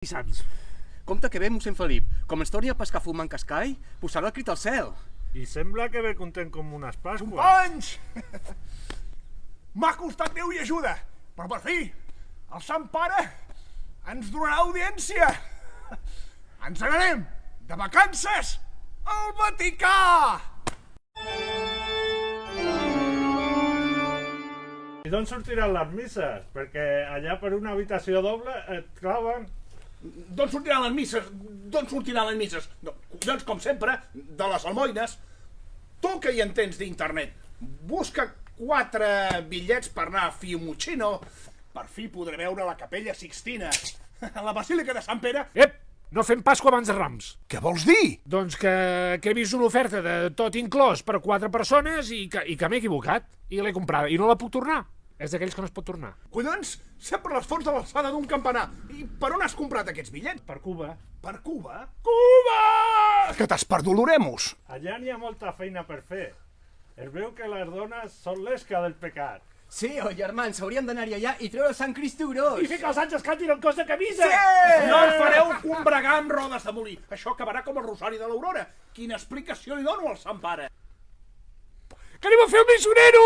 Sants. Compte que ve mossèn Felip. Com ens torni a pescar fumant cascall, posarà el crit al cel. I sembla que ve content com unes Pasques. Companys! M'ha costat Déu i ajuda, però per fi, el Sant Pare ens donarà audiència. Ens n'anem de vacances al Vaticà! I d'on sortiran les misses? Perquè allà per una habitació doble et claven... D'on sortiran les misses? D'on sortiran les misses? No, collons, com sempre, de les almoines. Tu que hi entens d'internet, busca 4 bitllets per anar a Fiumicino. Per fi podré veure la Capella Sixtina. A la Basílica de Sant Pere. Ep! No fem Pasqua abans de Rams. Què vols dir? Doncs que he vist una oferta de tot inclòs per 4 persones i que m'he equivocat. I l'he comprada. I no la puc tornar. És d'aquells que no es pot tornar. Collons, sempre les fonts de l'alçada d'un campanar. I per on has comprat aquests bitllets? Per Cuba. Per Cuba? Cuba! Que t'has perdut l'Oremus. Allà n'hi ha molta feina per fer. Es veu que les dones són l'esca del pecat. Sí, germans, hauríem d'anar-hi allà i treure el Sant Crist gros. I fer que els àngels cantin el cos de camisa! No el fareu combregar amb rodes de molí. Això acabarà com el Rosari de l'Aurora. Quina explicació li dono al Sant Pare? Que anem a fer el missionero!